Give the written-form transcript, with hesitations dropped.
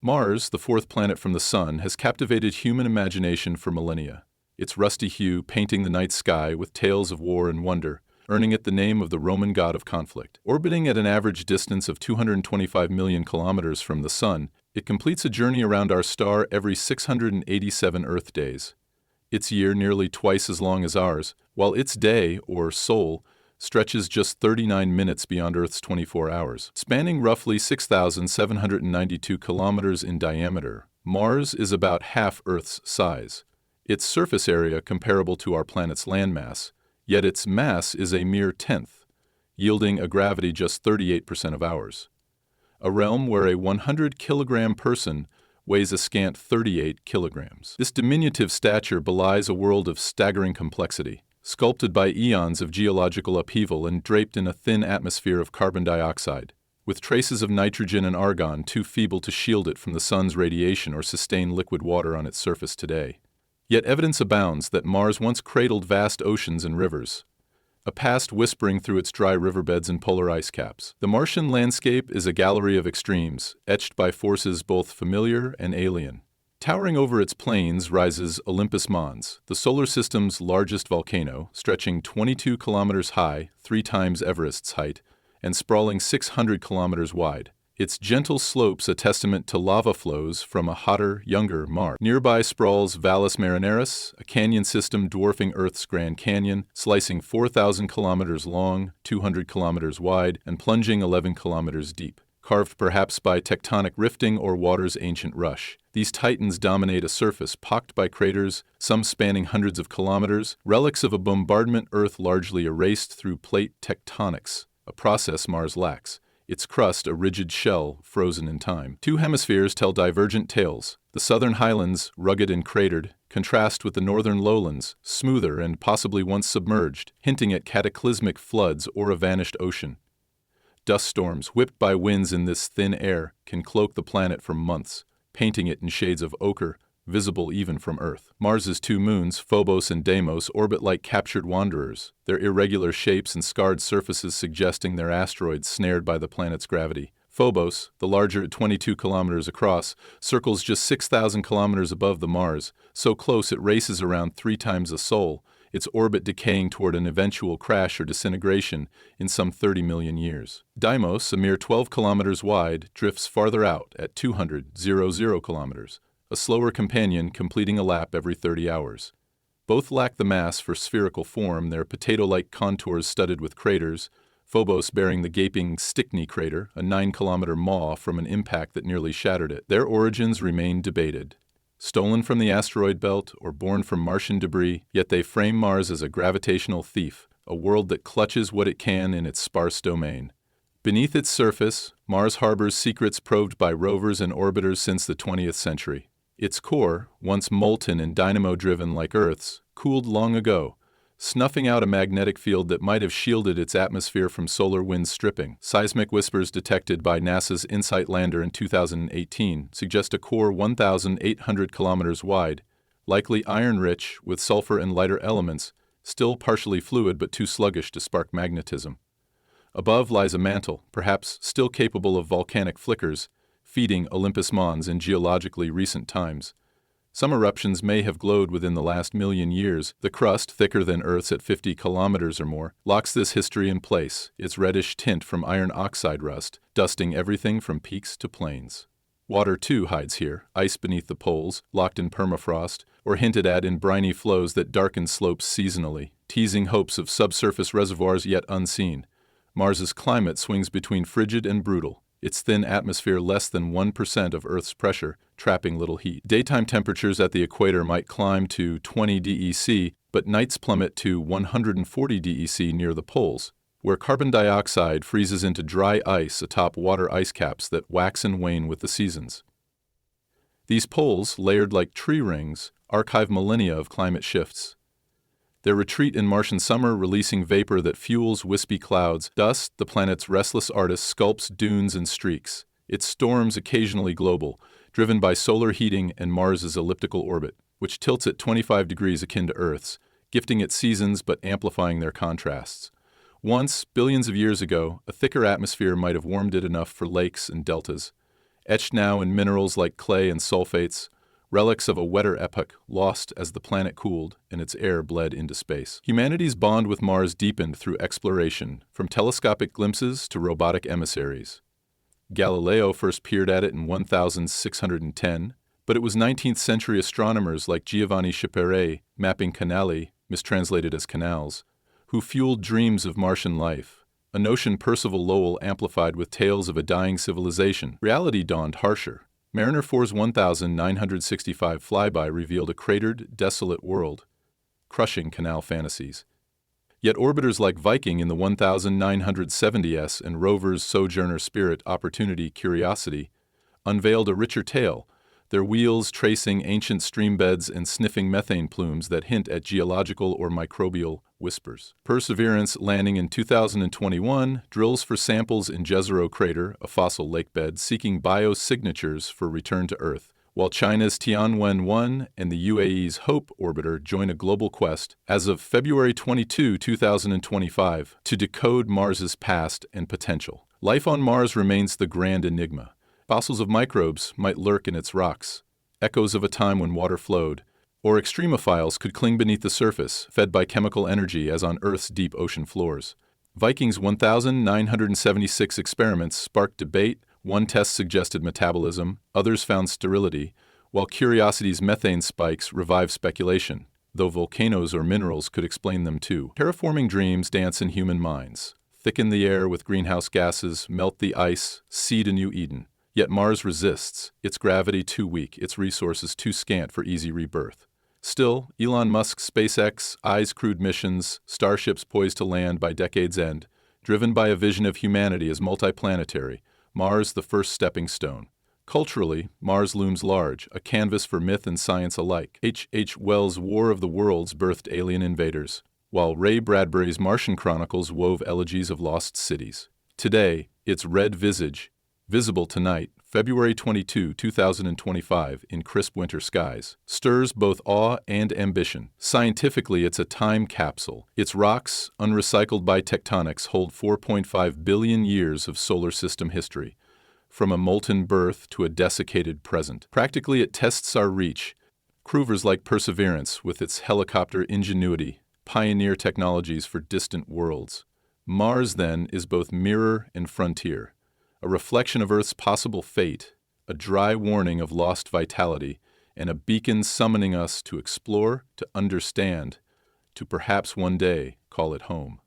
Mars, the fourth planet from the Sun, has captivated human imagination for millennia. Its rusty hue painting the night sky with tales of war and wonder, earning it the name of the Roman god of conflict. Orbiting at an average distance of 225 million kilometers from the Sun, it completes a journey around our star every 687 Earth days. Its year nearly twice as long as ours, while its day, or sol, stretches just 39 minutes beyond Earth's 24 hours. Spanning roughly 6,792 kilometers in diameter, Mars is about half Earth's size. Its surface area comparable to our planet's landmass, yet its mass is a mere tenth, yielding a gravity just 38% of ours. A realm where a 100-kilogram person weighs a scant 38 kilograms. This diminutive stature belies a world of staggering complexity, sculpted by eons of geological upheaval and draped in a thin atmosphere of carbon dioxide, with traces of nitrogen and argon too feeble to shield it from the sun's radiation or sustain liquid water on its surface today. Yet evidence abounds that Mars once cradled vast oceans and rivers, a past whispering through its dry riverbeds and polar ice caps. The Martian landscape is a gallery of extremes, etched by forces both familiar and alien. Towering over its plains rises Olympus Mons, the solar system's largest volcano, stretching 22 kilometers high, 3 times Everest's height, and sprawling 600 kilometers wide. Its gentle slopes a testament to lava flows from a hotter, younger Mars. Nearby sprawls Valles Marineris, a canyon system dwarfing Earth's Grand Canyon, slicing 4,000 kilometers long, 200 kilometers wide, and plunging 11 kilometers deep. Carved perhaps by tectonic rifting or water's ancient rush, these titans dominate a surface pocked by craters, some spanning hundreds of kilometers, relics of a bombardment Earth largely erased through plate tectonics, a process Mars lacks. Its crust a rigid shell frozen in time. Two hemispheres tell divergent tales. The southern highlands, rugged and cratered, contrast with the northern lowlands, smoother and possibly once submerged, hinting at cataclysmic floods or a vanished ocean. Dust storms, whipped by winds in this thin air, can cloak the planet for months, painting it in shades of ochre, visible even from Earth. Mars's 2 moons, Phobos and Deimos, orbit like captured wanderers, their irregular shapes and scarred surfaces suggesting they're asteroids snared by the planet's gravity. Phobos, the larger at 22 kilometers across, circles just 6,000 kilometers above the Mars, so close it races around 3 times the Sol, its orbit decaying toward an eventual crash or disintegration in some 30 million years. Deimos, a mere 12 kilometers wide, drifts farther out at 200 kilometers. A slower companion completing a lap every 30 hours. Both lack the mass for spherical form, their potato-like contours studded with craters, Phobos bearing the gaping Stickney crater, a 9-kilometer maw from an impact that nearly shattered it. Their origins remain debated. Stolen from the asteroid belt or born from Martian debris, yet they frame Mars as a gravitational thief, a world that clutches what it can in its sparse domain. Beneath its surface, Mars harbors secrets probed by rovers and orbiters since the 20th century. Its core, once molten and dynamo-driven like Earth's, cooled long ago, snuffing out a magnetic field that might have shielded its atmosphere from solar wind stripping. Seismic whispers detected by NASA's InSight lander in 2018 suggest a core 1,800 kilometers wide, likely iron-rich with sulfur and lighter elements, still partially fluid but too sluggish to spark magnetism. Above lies a mantle, perhaps still capable of volcanic flickers, feeding Olympus Mons in geologically recent times. Some eruptions may have glowed within the last million years. The crust, thicker than Earth's at 50 kilometers or more, locks this history in place, its reddish tint from iron oxide rust, dusting everything from peaks to plains. Water, too, hides here, ice beneath the poles, locked in permafrost, or hinted at in briny flows that darken slopes seasonally, teasing hopes of subsurface reservoirs yet unseen. Mars's climate swings between frigid and brutal, its thin atmosphere less than 1% of Earth's pressure, trapping little heat. Daytime temperatures at the equator might climb to 20 DEC, but nights plummet to 140 DEC near the poles, where carbon dioxide freezes into dry ice atop water ice caps that wax and wane with the seasons. These poles, layered like tree rings, archive millennia of climate shifts. Their retreat in Martian summer releasing vapor that fuels wispy clouds. Dust, the planet's restless artist, sculpts dunes and streaks. Its storms occasionally global, driven by solar heating and Mars's elliptical orbit, which tilts at 25 degrees akin to Earth's, gifting it seasons but amplifying their contrasts. Once, billions of years ago, a thicker atmosphere might have warmed it enough for lakes and deltas. etched now in minerals like clay and sulfates, relics of a wetter epoch lost as the planet cooled and its air bled into space. Humanity's bond with Mars deepened through exploration, from telescopic glimpses to robotic emissaries. Galileo first peered at it in 1610, but it was 19th-century astronomers like Giovanni Schiaparelli, mapping canali, mistranslated as canals, who fueled dreams of Martian life, a notion Percival Lowell amplified with tales of a dying civilization. Reality dawned harsher. Mariner 4's 1965 flyby revealed a cratered, desolate world, crushing canal fantasies. Yet orbiters like Viking in the 1970S and rovers Sojourner Spirit, Opportunity, Curiosity unveiled a richer tale, their wheels tracing ancient streambeds and sniffing methane plumes that hint at geological or microbial whispers. Perseverance, landing in 2021, drills for samples in Jezero Crater, a fossil lakebed, seeking biosignatures for return to Earth, while China's Tianwen-1 and the UAE's Hope orbiter join a global quest as of February 22, 2025, to decode Mars's past and potential. Life on Mars remains the grand enigma. Fossils of microbes might lurk in its rocks, echoes of a time when water flowed, or extremophiles could cling beneath the surface, fed by chemical energy as on Earth's deep ocean floors. Viking's 1976 experiments sparked debate. One test suggested metabolism, others found sterility, while Curiosity's methane spikes revived speculation, though volcanoes or minerals could explain them too. Terraforming dreams dance in human minds, thicken the air with greenhouse gases, melt the ice, seed a new Eden. Yet Mars resists, its gravity too weak, its resources too scant for easy rebirth. Still, Elon Musk's SpaceX eyes crewed missions, starships poised to land by decade's end, driven by a vision of humanity as multiplanetary, Mars the first stepping stone. Culturally, Mars looms large, a canvas for myth and science alike. H.G. Wells' War of the Worlds birthed alien invaders, while Ray Bradbury's Martian Chronicles wove elegies of lost cities. Today, its red visage, visible tonight, February 22, 2025, in crisp winter skies, stirs both awe and ambition. Scientifically, it's a time capsule. Its rocks, unrecycled by tectonics, hold 4.5 billion years of solar system history, from a molten birth to a desiccated present. Practically, it tests our reach. Rovers like Perseverance, with its helicopter ingenuity, pioneer technologies for distant worlds. Mars, then, is both mirror and frontier, a reflection of Earth's possible fate, a dry warning of lost vitality, and a beacon summoning us to explore, to understand, to perhaps one day call it home.